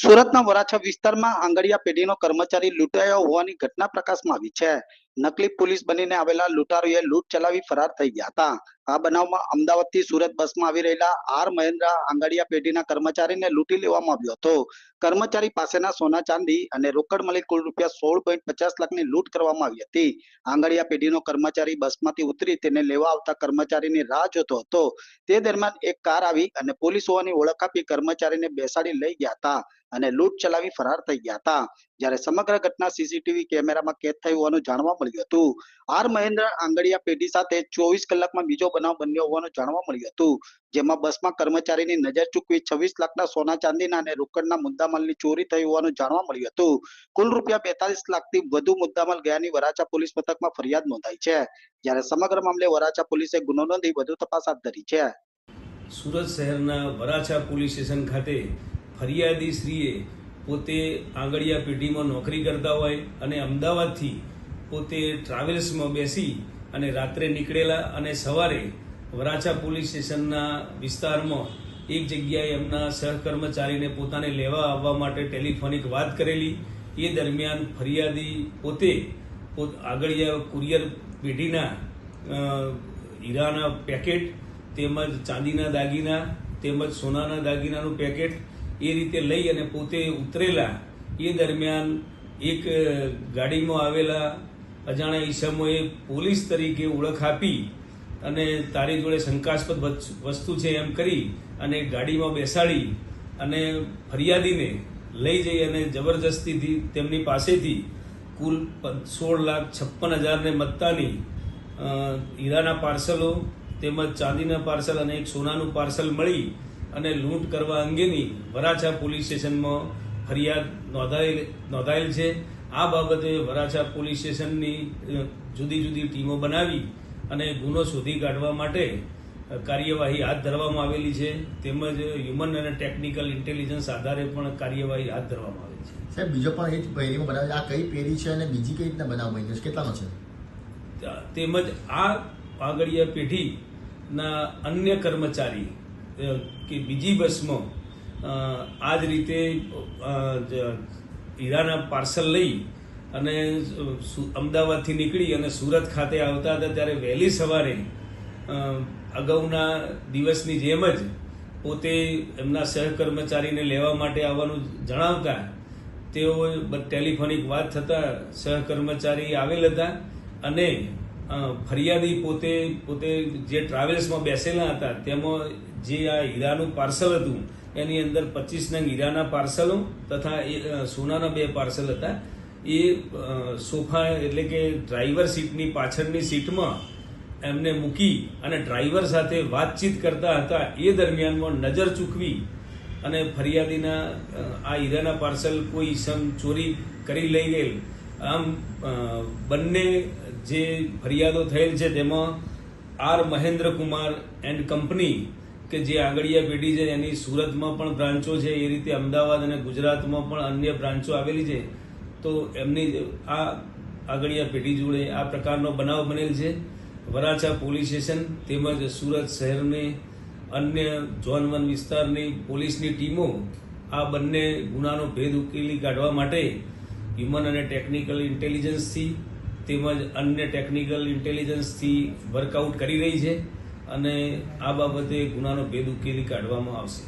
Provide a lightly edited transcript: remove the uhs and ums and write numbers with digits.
સુરતના વરાછા વિસ્તારમાં આંગડિયા પેઢીનો કર્મચારી લૂંટાયો હોવાની ઘટના પ્રકાશમાં આવી છે. નકલી પોલીસ બનીને આવેલા લૂંટારુએ લૂંટ ચલાવી ફરાર થઈ ગયા હતા. આ બનાવમાં અમદાવાદથી સુરત બસમાં આવી રહેલા આર મહેન્દ્ર આંગડિયા પેઢીના કર્મચારીને લૂંટી લેવામાં આવ્યો હતો. કર્મચારી પાસેના સોના ચાંદી અને રોકડ મળી કુલ રૂપિયા 16.50 લાખની લૂંટ કરવામાં આવી હતી. આંગડિયા પેઢીનો કર્મચારી બસમાંથી ઉતરી તેને લેવા આવતા કર્મચારીની રાહ જોતો હતો. તે દરમિયાન એક કાર આવી અને પોલીસ હોવાની ઓળખ આપી કર્મચારીને બેસાડી લઈ ગયા હતા અને લૂંટ ચલાવી ફરાર થઈ ગયા હતા. જ્યારે સમગ્ર ઘટના સીસીટીવી કેમેરામાં કેદ થઈ હોવાનું જાણવા મળ્યું હતું. આર મહેન્દ્ર આંગડિયા પેઢી સાથે 24 કલાકમાં બીજો બનાવ બન્યો હોવાનું જાણવા મળ્યું હતું, જેમાં બસમાં કર્મચારીની નજર ચૂકવી 26 લાખના સોના ચાંદીના અને રોકડના મુદ્દામાલની ચોરી થઈ હોવાનું જાણવા મળ્યું હતું. કુલ રૂપિયા 42 લાખથી વધુ મુદ્દામાલ ગયાની વરાછા પોલીસ મથકમાં ફરિયાદ નોંધાઈ છે. જ્યારે સમગ્ર મામલે વરાછા પોલીસે ગુનો નોંધી વધુ તપાસ હાથ ધરી છે. સુરત શહેરના વરાછા પોલીસ સ્ટેશન ખાતે ફરિયાદી શ્રીએ પોતે આંગડિયા પેઢીમાં નોકરી કરતા હોય અને અમદાવાદથી પોતે ટ્રાવેલ્સમાં બેસી અને રાત્રે નીકળેલા અને સવારે વરાછા પોલીસ સ્ટેશનના વિસ્તારમાં એક જગ્યાએ એમના સહકર્મચારીને પોતાને લેવા આવવા માટે ટેલિફોનિક વાત કરેલી. એ દરમિયાન ફરિયાદી પોતે આંગડિયા કુરિયર પેઢીના હીરાના પેકેટ તેમજ ચાંદીના દાગીના તેમજ સોનાના દાગીનાનું પેકેટ એ રીતે લઈ અને પોતે ઉતરેલા. એ દરમિયાન એક ગાડીમાં આવેલા અજાણ્યા ઈસમોએ પોલીસ તરીકે ઓળખ આપી અને તારી જોડે શંકાસ્પદ વસ્તુ છે એમ કરી અને ગાડીમાં બેસાડી અને ફરિયાદીને લઈ જઈ અને જબરજસ્તીથી તેમની પાસેથી કુલ 16,56,000 ને મત્તાની હીરાના પાર્સલો તેમજ ચાંદીના પાર્સલ અને એક સોનાનું પાર્સલ મળી અને લૂંટ કરવા અંગેની વરાછા પોલીસ સ્ટેશનમાં ફરિયાદ નોંધાયેલ છે. આ બાબતે વરાછા પોલીસ સ્ટેશનની જુદી જુદી ટીમો બનાવી અને ગુનો શોધી કાઢવા માટે કાર્યવાહી હાથ ધરવામાં આવેલી છે. તેમજ હ્યુમન અને ટેકનિકલ ઇન્ટેલિજન્સ આધારે પણ કાર્યવાહી હાથ ધરવામાં આવેલી છે. સાહેબ, બીજો પણ એ જ પેઢીમાં બનાવે, આ કઈ પેઢી છે અને બીજી કઈ રીતના બનાવ બન્યો છે, કેટલાનો છે? તેમજ આ આંગડિયા પેઢીના અન્ય કર્મચારી કે બીજી બસમાં આ જ રીતે હીરાના પાર્સલ લઈ અને અમદાવાદથી નીકળી અને સુરત ખાતે આવતા હતા ત્યારે વહેલી સવારે અગાઉના દિવસની જેમ જ પોતે એમના સહકર્મચારીને લેવા માટે આવવાનું જણાવતા તેઓ ટેલિફોનિક વાત થતાં સહકર્મચારી આવેલ હતા અને ફરિયાદી પોતે જે ટ્રાવેલ્સમાં બેસેલા હતા તેમાં જે આ હીરાનું પાર્સલ હતું એની અંદર 25 નંગ હીરાના પાર્સલો તથા સોનાના 2 પાર્સલ હતા. એ સોફા એટલે કે ડ્રાઈવર સીટની પાછળની સીટમાં એમને મૂકી અને ડ્રાઈવર સાથે વાતચીત કરતા હતા. એ દરમિયાનમાં નજર ચૂકવી અને ફરિયાદીના આ હીરાના પાર્સલ કોઈ ઈસમ ચોરી કરી લઈ ગયેલ. આમ બંને જે ફરિયાદો થયેલ છે તેમાં R Mahendra Kumar and company કે જે આંગડિયા પેઢી છે એની સુરતમાં પણ બ્રાન્ચો છે, એ રીતે અમદાવાદ અને ગુજરાતમાં પણ અન્ય બ્રાન્ચો આવેલી છે. તો એમની આ આંગડિયા પેઢી જોડે આ પ્રકારનો બનાવ બનેલ છે. વરાછા પોલીસ સ્ટેશન તેમજ સુરત શહેરની અન્ય ઝોન 1 વિસ્તારની પોલીસની ટીમો આ બંને ગુનાનો ભેદ ઉકેલી કાઢવા માટે હ્યુમન અને ટેકનિકલ ઇન્ટેલિજન્સથી તેમજ અન્ય ટેકનિકલ ઇન્ટેલિજન્સથી વર્કઆઉટ કરી રહી છે અને આ બાબતે ગુનાનો ભેદ ઉકેલી કાઢવામાં આવશે.